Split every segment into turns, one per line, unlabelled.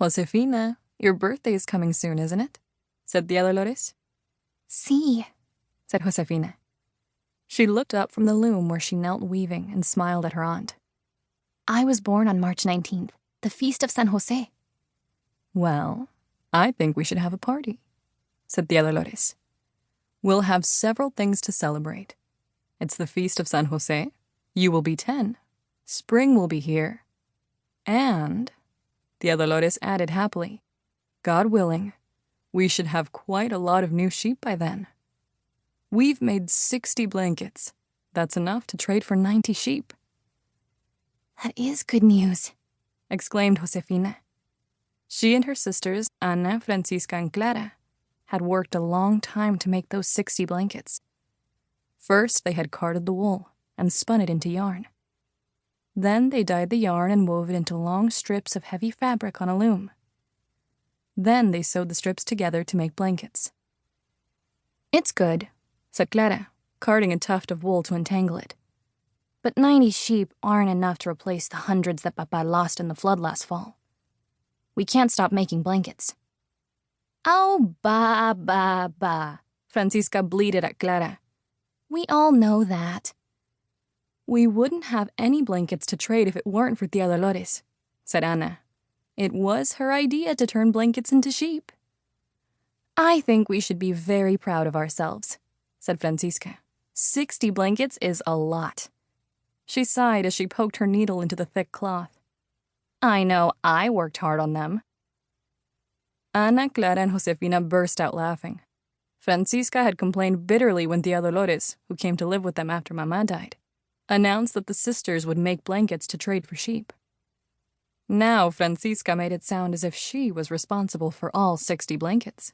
Josefina, your birthday is coming soon, isn't it? Said Tía Dolores.
Sí,
said Josefina. She looked up from the loom where she knelt weaving and smiled at her aunt.
I was born on March 19th, the feast of San Jose.
Well, I think we should have a party, said Tía Dolores. We'll have several things to celebrate. It's the feast of San Jose. You will be 10. Spring will be here. And, Tía Dolores added happily, God willing, we should have quite a lot of new sheep by then. We've made 60 blankets. That's enough to trade for 90 sheep.
That is good news,
exclaimed Josefina. She and her sisters, Ana, Francisca, and Clara, had worked a long time to make those 60 blankets. First, they had carded the wool and spun it into yarn. Then they dyed the yarn and wove it into long strips of heavy fabric on a loom. Then they sewed the strips together to make blankets. It's good, said Clara, carding a tuft of wool to entangle it.
But 90 sheep aren't enough to replace the hundreds that Papá lost in the flood last fall. We can't stop making blankets.
Oh, bah, Francisca bleated at Clara.
We all know that.
We wouldn't have any blankets to trade if it weren't for Tía Dolores, said Ana. It was her idea to turn blankets into sheep. I think we should be very proud of ourselves, said Francisca. 60 blankets is a lot. She sighed as she poked her needle into the thick cloth. I know I worked hard on them. Ana, Clara, and Josefina burst out laughing. Francisca had complained bitterly when Tía Dolores, who came to live with them after Mamá died, announced that the sisters would make blankets to trade for sheep. Now Francisca made it sound as if she was responsible for all 60 blankets.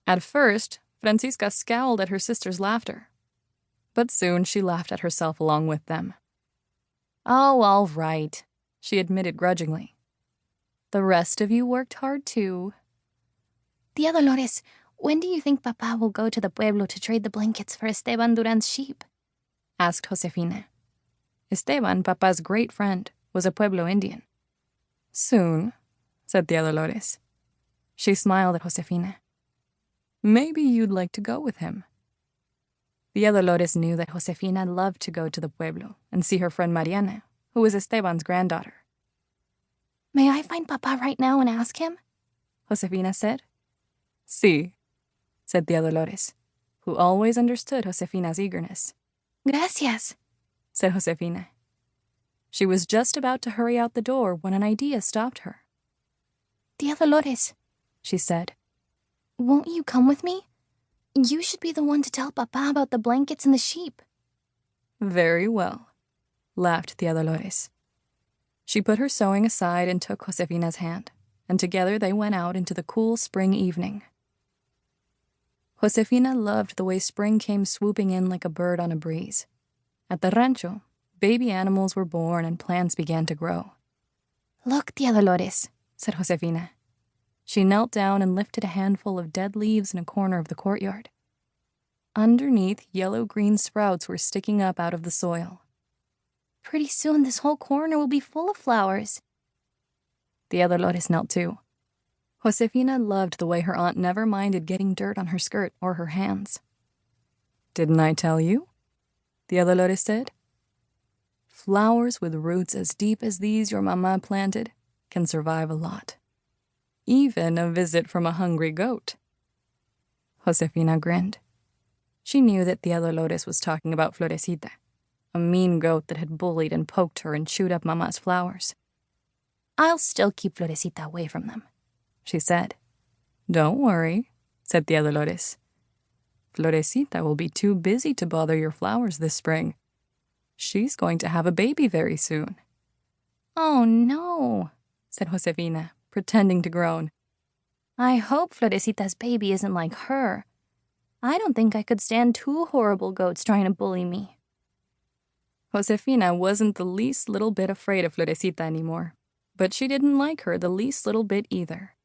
At first, Francisca scowled at her sister's laughter, but soon she laughed at herself along with them. Oh, all right, she admitted grudgingly. The rest of you worked hard too.
Tía Dolores, when do you think Papá will go to the pueblo to trade the blankets for Esteban Duran's sheep?
Asked Josefina. Esteban, Papá's great friend, was a Pueblo Indian. Soon, said Tía Dolores. She smiled at Josefina. Maybe you'd like to go with him. Tía Dolores knew that Josefina loved to go to the pueblo and see her friend Mariana, who was Esteban's granddaughter.
May I find Papá right now and ask him?
Josefina said. Sí, said Tía Dolores, who always understood Josefina's eagerness.
Gracias,
said Josefina. She was just about to hurry out the door when an idea stopped her.
Tía Dolores,
she said.
Won't you come with me? You should be the one to tell Papá about the blankets and the sheep.
Very well, laughed Tía Dolores. She put her sewing aside and took Josefina's hand, and together they went out into the cool spring evening. Josefina loved the way spring came swooping in like a bird on a breeze. At the rancho, baby animals were born and plants began to grow.
Look, Tía Dolores,
said Josefina. She knelt down and lifted a handful of dead leaves in a corner of the courtyard. Underneath, yellow-green sprouts were sticking up out of the soil.
Pretty soon this whole corner will be full of flowers.
Tía Dolores knelt too. Josefina loved the way her aunt never minded getting dirt on her skirt or her hands. Didn't I tell you? Tía Dolores said. Flowers with roots as deep as these your mama planted can survive a lot. Even a visit from a hungry goat. Josefina grinned. She knew that Tía Dolores was talking about Florecita, a mean goat that had bullied and poked her and chewed up Mama's flowers.
I'll still keep Florecita away from them,
she said. Don't worry, said Tía Dolores. Florecita will be too busy to bother your flowers this spring. She's going to have a baby very soon.
Oh, no,
said Josefina, pretending to groan.
I hope Florecita's baby isn't like her. I don't think I could stand 2 horrible goats trying to bully me.
Josefina wasn't the least little bit afraid of Florecita anymore, but she didn't like her the least little bit either.